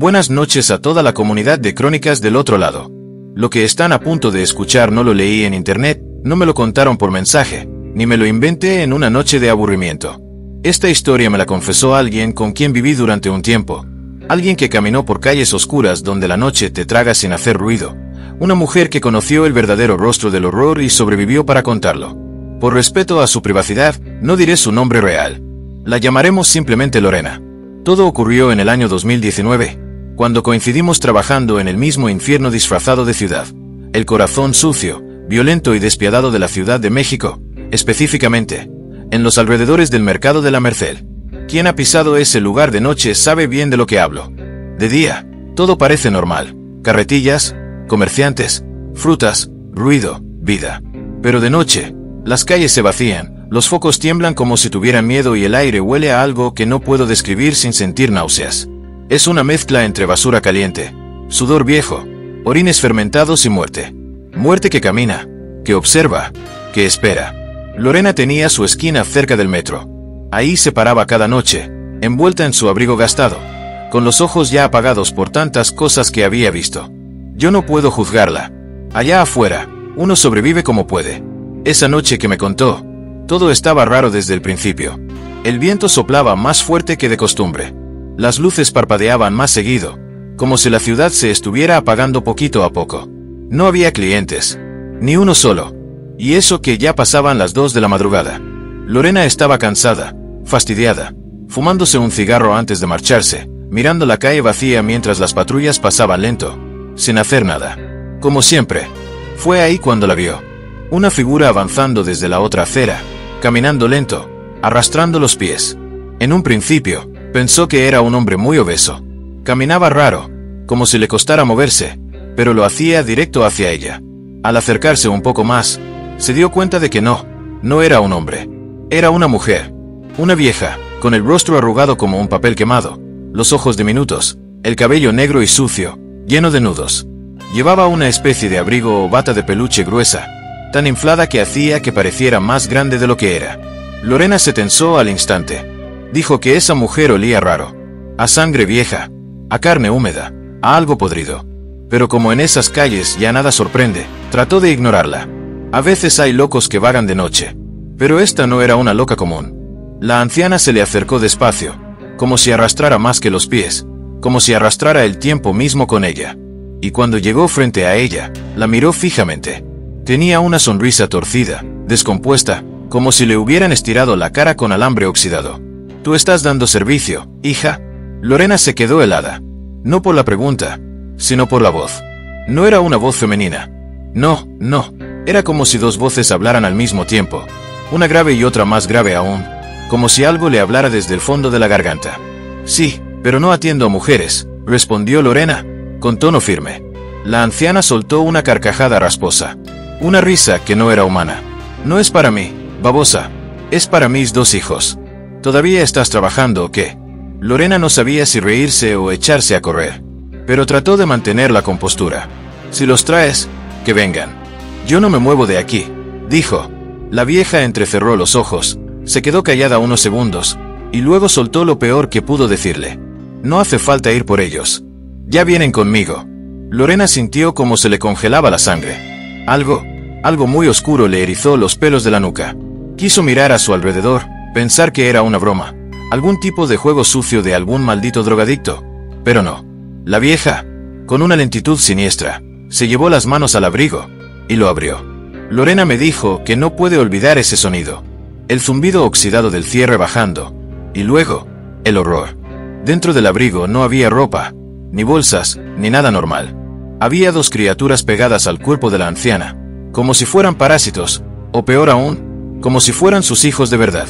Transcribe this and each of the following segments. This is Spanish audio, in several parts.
Buenas noches a toda la comunidad de Crónicas del Otro Lado. Lo que están a punto de escuchar no lo leí en internet, no me lo contaron por mensaje, ni me lo inventé en una noche de aburrimiento. Esta historia me la confesó alguien con quien viví durante un tiempo. Alguien que caminó por calles oscuras donde la noche te traga sin hacer ruido. Una mujer que conoció el verdadero rostro del horror y sobrevivió para contarlo. Por respeto a su privacidad, no diré su nombre real. La llamaremos simplemente Lorena. Todo ocurrió en el año 2019, cuando coincidimos trabajando en el mismo infierno disfrazado de ciudad. El corazón sucio, violento y despiadado de la Ciudad de México, específicamente, en los alrededores del Mercado de la Merced. Quien ha pisado ese lugar de noche sabe bien de lo que hablo. De día, todo parece normal. Carretillas, comerciantes, frutas, ruido, vida. Pero de noche, las calles se vacían, los focos tiemblan como si tuvieran miedo y el aire huele a algo que no puedo describir sin sentir náuseas. Es una mezcla entre basura caliente, sudor viejo, orines fermentados y muerte. Muerte que camina, que observa, que espera. Lorena tenía su esquina cerca del metro. Ahí se paraba cada noche, envuelta en su abrigo gastado, con los ojos ya apagados por tantas cosas que había visto. Yo no puedo juzgarla. Allá afuera, uno sobrevive como puede. Esa noche que me contó, todo estaba raro desde el principio. El viento soplaba más fuerte que de costumbre. Las luces parpadeaban más seguido, como si la ciudad se estuviera apagando poquito a poco. No había clientes, ni uno solo. Y eso que ya pasaban las 2 de la madrugada. Lorena estaba cansada, fastidiada, fumándose un cigarro antes de marcharse, mirando la calle vacía mientras las patrullas pasaban lento, sin hacer nada. Como siempre, fue ahí cuando la vio. Una figura avanzando desde la otra acera, caminando lento, arrastrando los pies. En un principio, pensó que era un hombre muy obeso. Caminaba raro, como si le costara moverse, pero lo hacía directo hacia ella. Al acercarse un poco más, se dio cuenta de que no era un hombre. Era una mujer. Una vieja, con el rostro arrugado como un papel quemado, los ojos diminutos, el cabello negro y sucio, lleno de nudos. Llevaba una especie de abrigo o bata de peluche gruesa, tan inflada que hacía que pareciera más grande de lo que era. Lorena se tensó al instante. Dijo que esa mujer olía raro, a sangre vieja, a carne húmeda, a algo podrido. Pero como en esas calles ya nada sorprende, trató de ignorarla. A veces hay locos que vagan de noche, pero esta no era una loca común. La anciana se le acercó despacio, como si arrastrara más que los pies, como si arrastrara el tiempo mismo con ella. Y cuando llegó frente a ella, la miró fijamente. Tenía una sonrisa torcida, descompuesta, como si le hubieran estirado la cara con alambre oxidado. «¿Tú estás dando servicio, hija?» Lorena se quedó helada. No por la pregunta, sino por la voz. No era una voz femenina. No. Era como si dos voces hablaran al mismo tiempo. Una grave y otra más grave aún. Como si algo le hablara desde el fondo de la garganta. «Sí, pero no atiendo a mujeres», respondió Lorena, con tono firme. La anciana soltó una carcajada rasposa. Una risa que no era humana. «No es para mí, babosa. Es para mis 2 hijos. ¿Todavía estás trabajando o qué?» Lorena no sabía si reírse o echarse a correr, pero trató de mantener la compostura. «Si los traes, que vengan. Yo no me muevo de aquí», dijo. La vieja entrecerró los ojos, se quedó callada unos segundos, y luego soltó lo peor que pudo decirle. «No hace falta ir por ellos. Ya vienen conmigo». Lorena sintió como se le congelaba la sangre. Algo muy oscuro le erizó los pelos de la nuca. Quiso mirar a su alrededor, pensar que era una broma, algún tipo de juego sucio de algún maldito drogadicto. Pero no. La vieja, con una lentitud siniestra, se llevó las manos al abrigo y lo abrió. Lorena me dijo que no puede olvidar ese sonido. El zumbido oxidado del cierre bajando. Y luego, el horror. Dentro del abrigo no había ropa, ni bolsas, ni nada normal. Había 2 criaturas pegadas al cuerpo de la anciana, como si fueran parásitos, o peor aún, como si fueran sus hijos de verdad.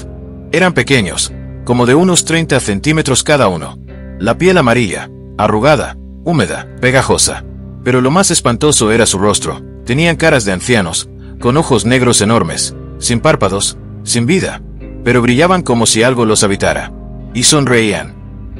Eran pequeños, como de unos 30 centímetros cada uno. La piel amarilla, arrugada, húmeda, pegajosa. Pero lo más espantoso era su rostro. Tenían caras de ancianos, con ojos negros enormes, sin párpados, sin vida, pero brillaban como si algo los habitara. Y sonreían.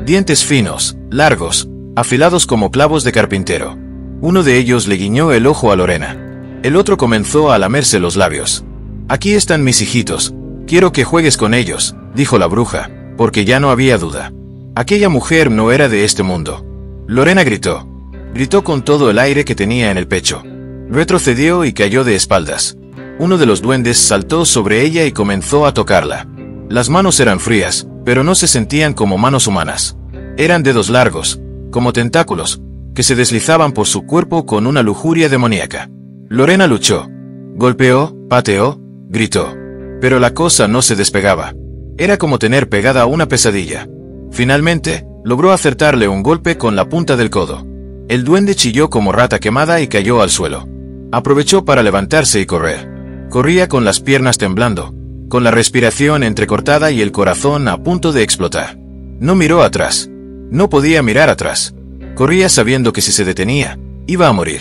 Dientes finos, largos, afilados como clavos de carpintero. Uno de ellos le guiñó el ojo a Lorena. El otro comenzó a lamerse los labios. «Aquí están mis hijitos. Quiero que juegues con ellos», dijo la bruja, porque ya no había duda. Aquella mujer no era de este mundo. Lorena gritó. Gritó con todo el aire que tenía en el pecho. Retrocedió y cayó de espaldas. Uno de los duendes saltó sobre ella y comenzó a tocarla. Las manos eran frías, pero no se sentían como manos humanas. Eran dedos largos, como tentáculos, que se deslizaban por su cuerpo con una lujuria demoníaca. Lorena luchó. Golpeó, pateó, gritó. Pero la cosa no se despegaba. Era como tener pegada una pesadilla. Finalmente, logró acertarle un golpe con la punta del codo. El duende chilló como rata quemada y cayó al suelo. Aprovechó para levantarse y correr. Corría con las piernas temblando, con la respiración entrecortada y el corazón a punto de explotar. No miró atrás. No podía mirar atrás. Corría sabiendo que si se detenía, iba a morir.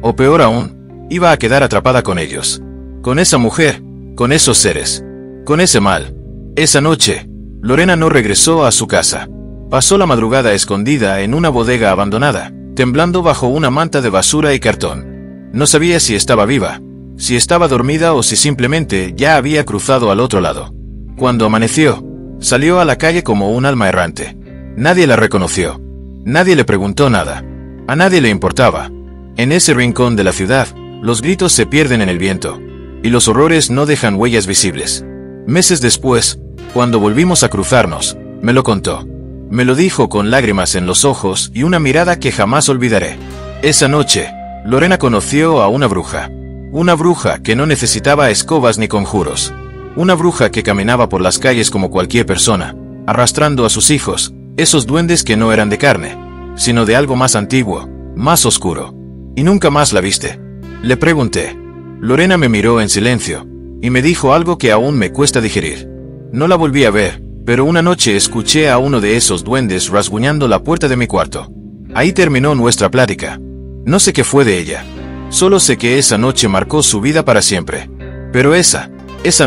O peor aún, iba a quedar atrapada con ellos. Con esa mujer, con esos seres, con ese mal. Esa noche, Lorena no regresó a su casa. Pasó la madrugada escondida en una bodega abandonada, temblando bajo una manta de basura y cartón. No sabía si estaba viva, si estaba dormida o si simplemente ya había cruzado al otro lado. Cuando amaneció, salió a la calle como un alma errante. Nadie la reconoció. Nadie le preguntó nada. A nadie le importaba. En ese rincón de la ciudad, los gritos se pierden en el viento, y los horrores no dejan huellas visibles. Meses después, cuando volvimos a cruzarnos, me lo contó. Me lo dijo con lágrimas en los ojos y una mirada que jamás olvidaré. Esa noche, Lorena conoció a una bruja. Una bruja que no necesitaba escobas ni conjuros. Una bruja que caminaba por las calles como cualquier persona, arrastrando a sus hijos, esos duendes que no eran de carne, sino de algo más antiguo, más oscuro. Y nunca más la viste. Le pregunté. Lorena me miró en silencio, y me dijo algo que aún me cuesta digerir. No la volví a ver, pero una noche escuché a uno de esos duendes rasguñando la puerta de mi cuarto. Ahí terminó nuestra plática. No sé qué fue de ella. Solo sé que esa noche marcó su vida para siempre. Pero esa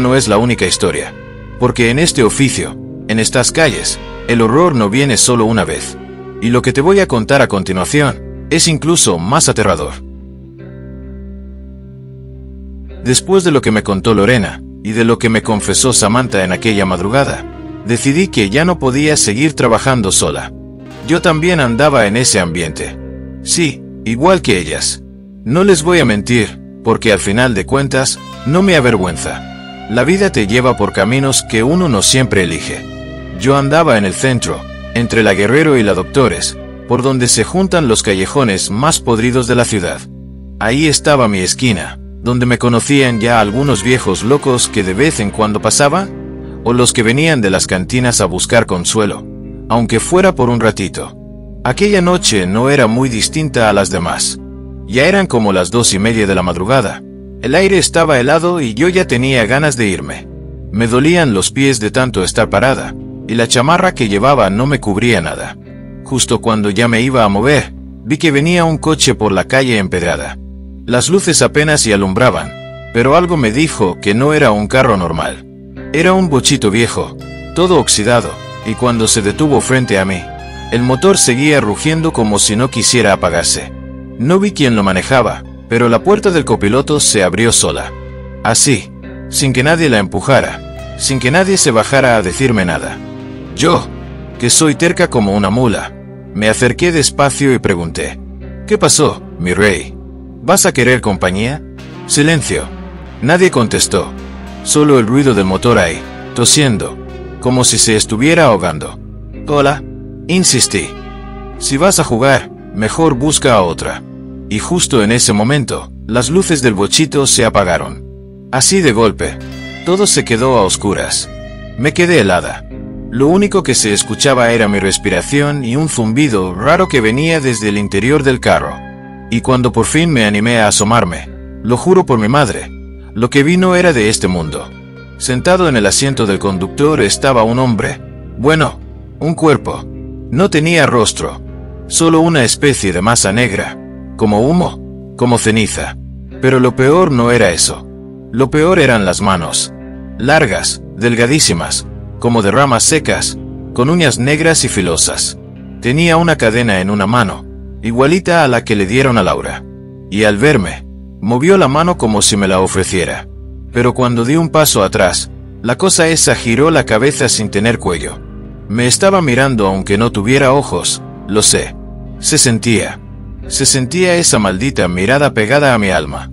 no es la única historia. Porque en este oficio, en estas calles, el horror no viene solo una vez. Y lo que te voy a contar a continuación es incluso más aterrador. Después de lo que me contó Lorena, y de lo que me confesó Samantha en aquella madrugada, decidí que ya no podía seguir trabajando sola. Yo también andaba en ese ambiente. Sí, igual que ellas. No les voy a mentir, porque al final de cuentas, no me avergüenza. La vida te lleva por caminos que uno no siempre elige. Yo andaba en el centro, entre la Guerrero y la Doctores, por donde se juntan los callejones más podridos de la ciudad. Ahí estaba mi esquina, donde me conocían ya algunos viejos locos que de vez en cuando pasaban, o los que venían de las cantinas a buscar consuelo, aunque fuera por un ratito. Aquella noche no era muy distinta a las demás. Ya eran como las 2:30 de la madrugada. El aire estaba helado y yo ya tenía ganas de irme. Me dolían los pies de tanto estar parada, y la chamarra que llevaba no me cubría nada. Justo cuando ya me iba a mover, vi que venía un coche por la calle empedrada. Las luces apenas se alumbraban, pero algo me dijo que no era un carro normal. Era un bochito viejo, todo oxidado, y cuando se detuvo frente a mí, el motor seguía rugiendo como si no quisiera apagarse. No vi quién lo manejaba, pero la puerta del copiloto se abrió sola. Así, sin que nadie la empujara, sin que nadie se bajara a decirme nada. Yo, que soy terca como una mula, me acerqué despacio y pregunté: ¿Qué pasó, mi rey? ¿Vas a querer compañía? Silencio. Nadie contestó. Solo el ruido del motor ahí, tosiendo, como si se estuviera ahogando. Hola, insistí. Si vas a jugar, mejor busca a otra. Y justo en ese momento, las luces del bochito se apagaron. Así de golpe, todo se quedó a oscuras. Me quedé helada. Lo único que se escuchaba era mi respiración y un zumbido raro que venía desde el interior del carro. Y cuando por fin me animé a asomarme, lo juro por mi madre, lo que vi no era de este mundo. Sentado en el asiento del conductor estaba un hombre. Bueno, un cuerpo. No tenía rostro. Solo una especie de masa negra. Como humo, como ceniza. Pero lo peor no era eso. Lo peor eran las manos. Largas, delgadísimas, como de ramas secas, con uñas negras y filosas. Tenía una cadena en una mano, igualita a la que le dieron a Laura. Y al verme, movió la mano como si me la ofreciera. Pero cuando di un paso atrás, la cosa esa giró la cabeza sin tener cuello. Me estaba mirando aunque no tuviera ojos, lo sé. Se sentía esa maldita mirada pegada a mi alma.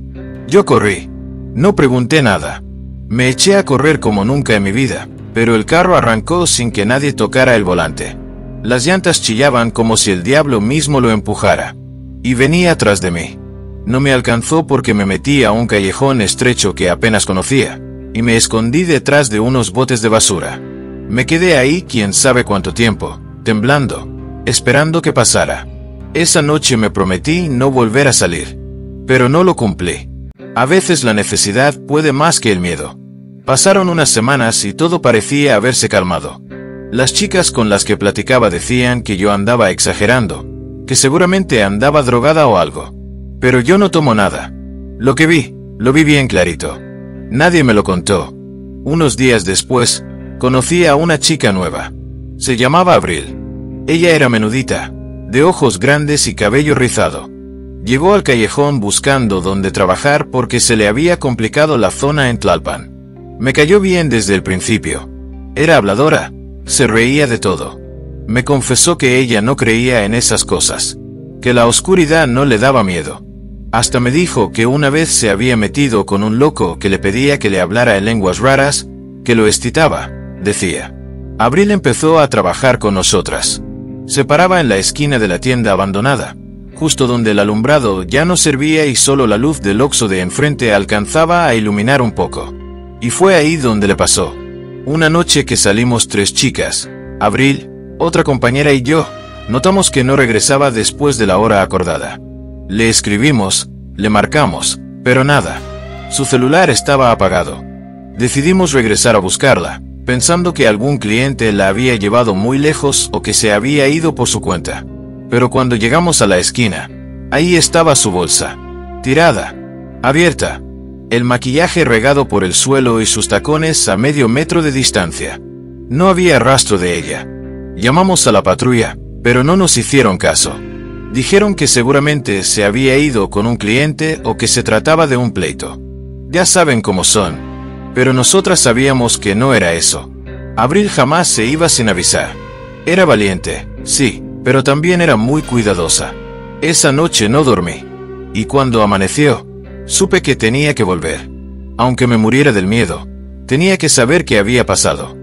Yo corrí. No pregunté nada. Me eché a correr como nunca en mi vida, pero el carro arrancó sin que nadie tocara el volante. Las llantas chillaban como si el diablo mismo lo empujara. Y venía tras de mí. No me alcanzó porque me metí a un callejón estrecho que apenas conocía, y me escondí detrás de unos botes de basura. Me quedé ahí quién sabe cuánto tiempo, temblando, esperando que pasara. Esa noche me prometí no volver a salir, pero no lo cumplí. A veces la necesidad puede más que el miedo. Pasaron unas semanas y todo parecía haberse calmado. Las chicas con las que platicaba decían que yo andaba exagerando, que seguramente andaba drogada o algo. Pero yo no tomo nada. Lo vi bien clarito. Nadie me lo contó. Unos días después, conocí a una chica nueva. Se llamaba Abril. Ella era menudita, de ojos grandes y cabello rizado. Llegó al callejón buscando dónde trabajar porque se le había complicado la zona en Tlalpan. Me cayó bien desde el principio. Era habladora, se reía de todo. Me confesó que ella no creía en esas cosas, que la oscuridad no le daba miedo. Hasta me dijo que una vez se había metido con un loco que le pedía que le hablara en lenguas raras, que lo excitaba, decía. Abril empezó a trabajar con nosotras. Se paraba en la esquina de la tienda abandonada, justo donde el alumbrado ya no servía y solo la luz del Oxxo de enfrente alcanzaba a iluminar un poco. Y fue ahí donde le pasó. Una noche que salimos 3 chicas, Abril, otra compañera y yo, notamos que no regresaba después de la hora acordada. Le escribimos, le marcamos, pero nada. Su celular estaba apagado. Decidimos regresar a buscarla, pensando que algún cliente la había llevado muy lejos o que se había ido por su cuenta. Pero cuando llegamos a la esquina, ahí estaba su bolsa, tirada, abierta, el maquillaje regado por el suelo y sus tacones a medio metro de distancia. No había rastro de ella. Llamamos a la patrulla, pero no nos hicieron caso. Dijeron que seguramente se había ido con un cliente o que se trataba de un pleito. Ya saben cómo son. Pero nosotras sabíamos que no era eso. Abril jamás se iba sin avisar. Era valiente, sí, pero también era muy cuidadosa. Esa noche no dormí. Y cuando amaneció, supe que tenía que volver. Aunque me muriera del miedo, tenía que saber qué había pasado.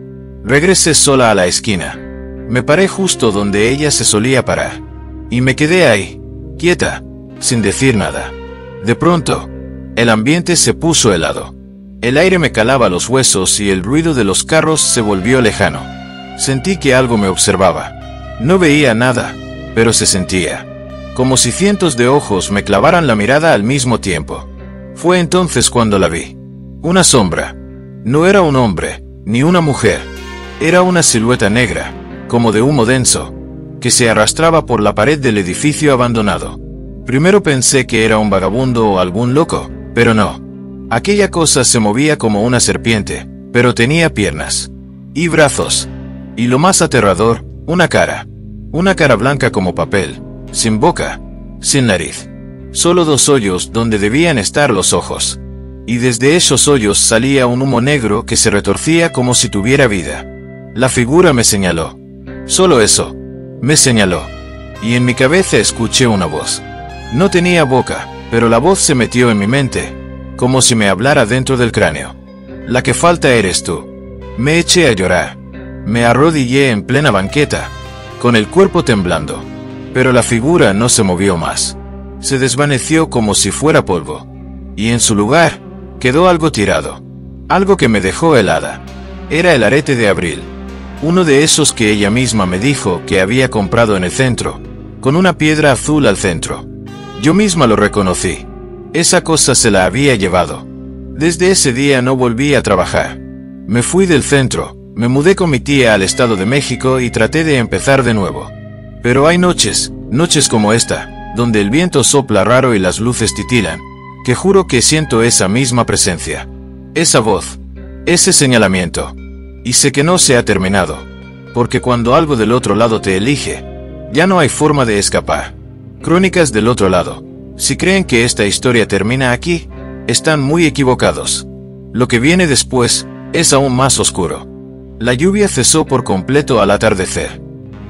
Regresé sola a la esquina. Me paré justo donde ella se solía parar. Y me quedé ahí, quieta, sin decir nada. De pronto, el ambiente se puso helado. El aire me calaba los huesos y el ruido de los carros se volvió lejano. Sentí que algo me observaba. No veía nada, pero se sentía. Como si cientos de ojos me clavaran la mirada al mismo tiempo. Fue entonces cuando la vi. Una sombra. No era un hombre, ni una mujer. Era una silueta negra, como de humo denso, que se arrastraba por la pared del edificio abandonado. Primero pensé que era un vagabundo o algún loco, pero no. Aquella cosa se movía como una serpiente, pero tenía piernas y brazos. Y lo más aterrador, una cara. Una cara blanca como papel, sin boca, sin nariz. Solo 2 hoyos donde debían estar los ojos. Y desde esos hoyos salía un humo negro que se retorcía como si tuviera vida. La figura me señaló. Solo eso. Me señaló. Y en mi cabeza escuché una voz. No tenía boca, pero la voz se metió en mi mente, como si me hablara dentro del cráneo. La que falta eres tú. Me eché a llorar. Me arrodillé en plena banqueta, con el cuerpo temblando. Pero la figura no se movió más. Se desvaneció como si fuera polvo. Y en su lugar, quedó algo tirado. Algo que me dejó helada. Era el arete de Abril. Uno de esos que ella misma me dijo que había comprado en el centro, con una piedra azul al centro. Yo misma lo reconocí. Esa cosa se la había llevado. Desde ese día no volví a trabajar. Me fui del centro, me mudé con mi tía al Estado de México y traté de empezar de nuevo. Pero hay noches como esta, donde el viento sopla raro y las luces titilan, que juro que siento esa misma presencia. Esa voz. Ese señalamiento. Y sé que no se ha terminado, porque cuando algo del otro lado te elige, ya no hay forma de escapar. Crónicas del otro lado. Si creen que esta historia termina aquí, están muy equivocados. Lo que viene después es aún más oscuro. La lluvia cesó por completo al atardecer.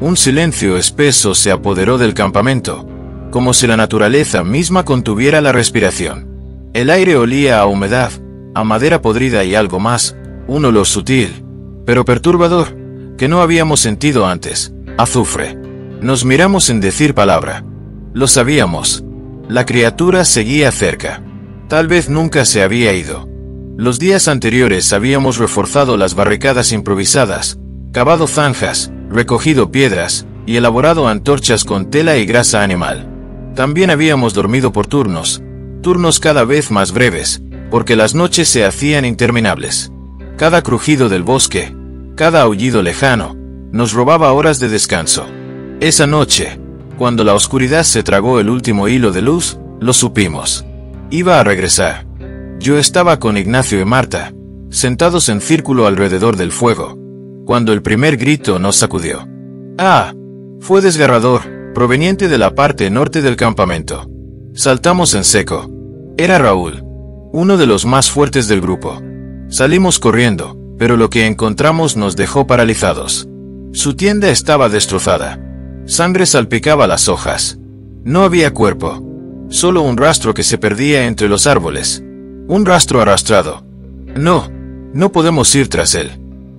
Un silencio espeso se apoderó del campamento, como si la naturaleza misma contuviera la respiración. El aire olía a humedad, a madera podrida y algo más, un olor sutil, pero perturbador, que no habíamos sentido antes: azufre. Nos miramos sin decir palabra. Lo sabíamos. La criatura seguía cerca. Tal vez nunca se había ido. Los días anteriores habíamos reforzado las barricadas improvisadas, cavado zanjas, recogido piedras y elaborado antorchas con tela y grasa animal. También habíamos dormido por turnos cada vez más breves, porque las noches se hacían interminables. Cada crujido del bosque, cada aullido lejano, nos robaba horas de descanso. Esa noche, cuando la oscuridad se tragó el último hilo de luz, lo supimos. Iba a regresar. Yo estaba con Ignacio y Marta, sentados en círculo alrededor del fuego, cuando el primer grito nos sacudió. ¡Ah! Fue desgarrador, proveniente de la parte norte del campamento. Saltamos en seco. Era Raúl, uno de los más fuertes del grupo. Salimos corriendo, pero lo que encontramos nos dejó paralizados. Su tienda estaba destrozada. Sangre salpicaba las hojas. No había cuerpo. Solo un rastro que se perdía entre los árboles. Un rastro arrastrado. No podemos ir tras él,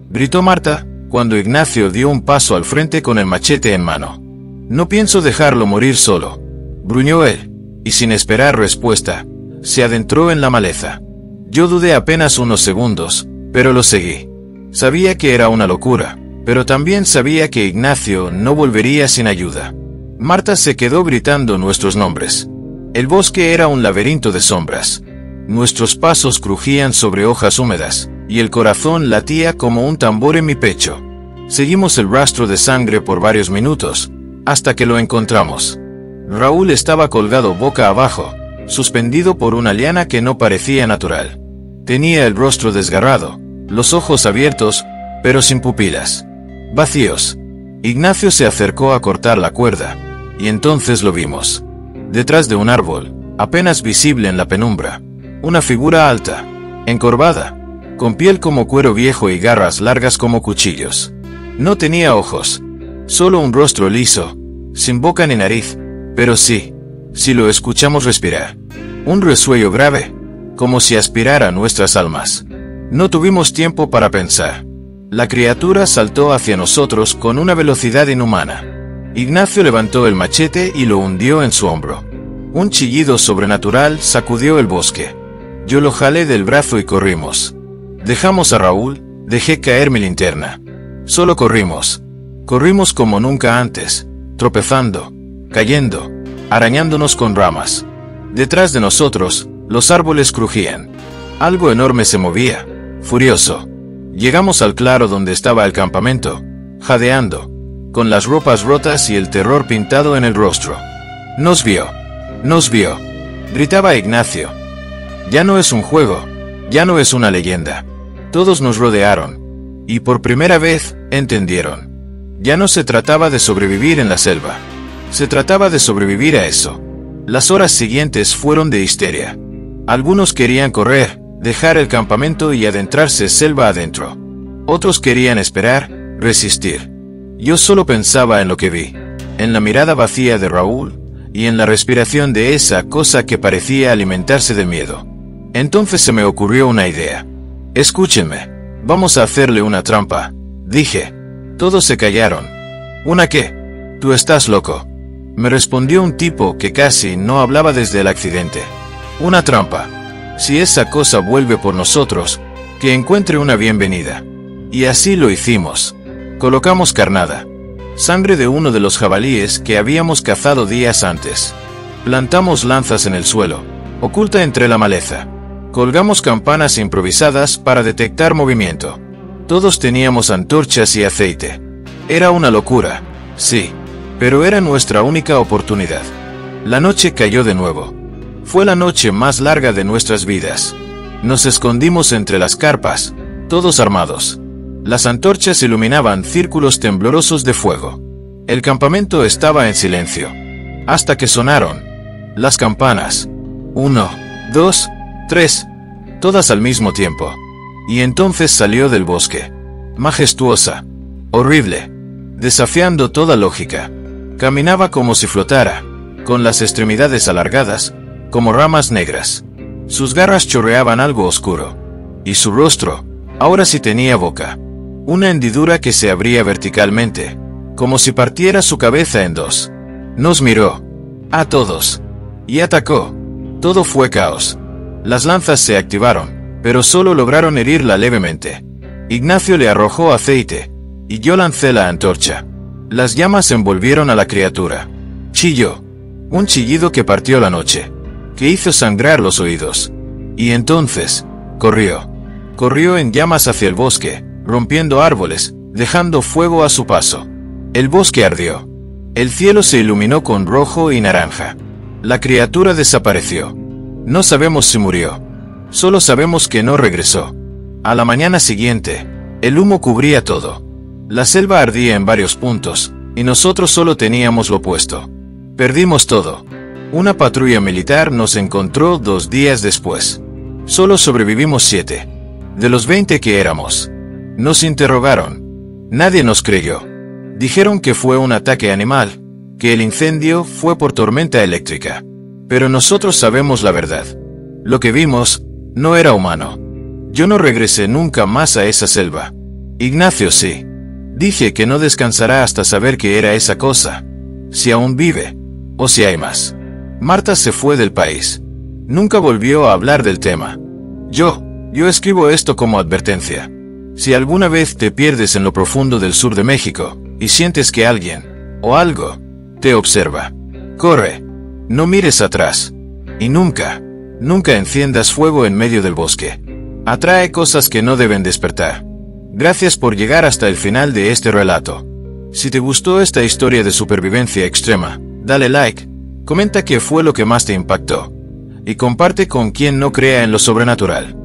gritó Marta, cuando Ignacio dio un paso al frente con el machete en mano. No pienso dejarlo morir solo, gruñó él, y sin esperar respuesta, se adentró en la maleza. Yo dudé apenas unos segundos, pero lo seguí. Sabía que era una locura, pero también sabía que Ignacio no volvería sin ayuda. Marta se quedó gritando nuestros nombres. El bosque era un laberinto de sombras. Nuestros pasos crujían sobre hojas húmedas, y el corazón latía como un tambor en mi pecho. Seguimos el rastro de sangre por varios minutos, hasta que lo encontramos. Raúl estaba colgado boca abajo, suspendido por una liana que no parecía natural. Tenía el rostro desgarrado, los ojos abiertos, pero sin pupilas. Vacíos. Ignacio se acercó a cortar la cuerda, y entonces lo vimos. Detrás de un árbol, apenas visible en la penumbra, una figura alta, encorvada, con piel como cuero viejo y garras largas como cuchillos. No tenía ojos, solo un rostro liso, sin boca ni nariz, pero sí lo escuchamos respirar. Un resuello grave, como si aspirara nuestras almas. No tuvimos tiempo para pensar. La criatura saltó hacia nosotros con una velocidad inhumana. Ignacio levantó el machete y lo hundió en su hombro. Un chillido sobrenatural sacudió el bosque. Yo lo jalé del brazo y corrimos. Dejamos a Raúl, dejé caer mi linterna. Solo corrimos. Corrimos como nunca antes, tropezando, cayendo, arañándonos con ramas. Detrás de nosotros, los árboles crujían. Algo enorme se movía, furioso. Llegamos al claro donde estaba el campamento, jadeando, con las ropas rotas y el terror pintado en el rostro. Nos vio, gritaba Ignacio. Ya no es un juego, ya no es una leyenda. Todos nos rodearon, y por primera vez entendieron. Ya no se trataba de sobrevivir en la selva, se trataba de sobrevivir a eso. Las horas siguientes fueron de histeria. Algunos querían correr, dejar el campamento y adentrarse selva adentro. Otros querían esperar, resistir. Yo solo pensaba en lo que vi, en la mirada vacía de Raúl, y en la respiración de esa cosa que parecía alimentarse de miedo. Entonces se me ocurrió una idea. Escúchenme, vamos a hacerle una trampa, dije. Todos se callaron. ¿Una qué? Tú estás loco, me respondió un tipo que casi no hablaba desde el accidente. Una trampa. Si esa cosa vuelve por nosotros, que encuentre una bienvenida. Y así lo hicimos. Colocamos carnada, sangre de uno de los jabalíes que habíamos cazado días antes. Plantamos lanzas en el suelo, oculta entre la maleza. Colgamos campanas improvisadas para detectar movimiento. Todos teníamos antorchas y aceite. Era una locura, sí, pero era nuestra única oportunidad. La noche cayó de nuevo. Fue la noche más larga de nuestras vidas. Nos escondimos entre las carpas, todos armados. Las antorchas iluminaban círculos temblorosos de fuego. El campamento estaba en silencio, hasta que sonaron las campanas. 1, 2, 3, todas al mismo tiempo. Y entonces salió del bosque. Majestuosa, horrible, desafiando toda lógica. Caminaba como si flotara, con las extremidades alargadas, como ramas negras. Sus garras chorreaban algo oscuro. Y su rostro, ahora sí tenía boca. Una hendidura que se abría verticalmente, como si partiera su cabeza en dos. Nos miró, a todos, y atacó. Todo fue caos. Las lanzas se activaron, pero solo lograron herirla levemente. Ignacio le arrojó aceite, y yo lancé la antorcha. Las llamas envolvieron a la criatura. Chilló. Un chillido que partió la noche, que hizo sangrar los oídos. Y entonces, corrió. Corrió en llamas hacia el bosque, rompiendo árboles, dejando fuego a su paso. El bosque ardió. El cielo se iluminó con rojo y naranja. La criatura desapareció. No sabemos si murió. Solo sabemos que no regresó. A la mañana siguiente, el humo cubría todo. La selva ardía en varios puntos, y nosotros solo teníamos lo opuesto. Perdimos todo. Una patrulla militar nos encontró 2 días después. Solo sobrevivimos 7. De los 20 que éramos. Nos interrogaron. Nadie nos creyó. Dijeron que fue un ataque animal, que el incendio fue por tormenta eléctrica. Pero nosotros sabemos la verdad. Lo que vimos no era humano. Yo no regresé nunca más a esa selva. Ignacio sí. Dije que no descansará hasta saber qué era esa cosa. Si aún vive, o si hay más. Marta se fue del país. Nunca volvió a hablar del tema. Yo escribo esto como advertencia. Si alguna vez te pierdes en lo profundo del sur de México, y sientes que alguien, o algo, te observa, corre. No mires atrás. Y nunca enciendas fuego en medio del bosque. Atrae cosas que no deben despertar. Gracias por llegar hasta el final de este relato. Si te gustó esta historia de supervivencia extrema, dale like, comenta qué fue lo que más te impactó, y comparte con quien no crea en lo sobrenatural.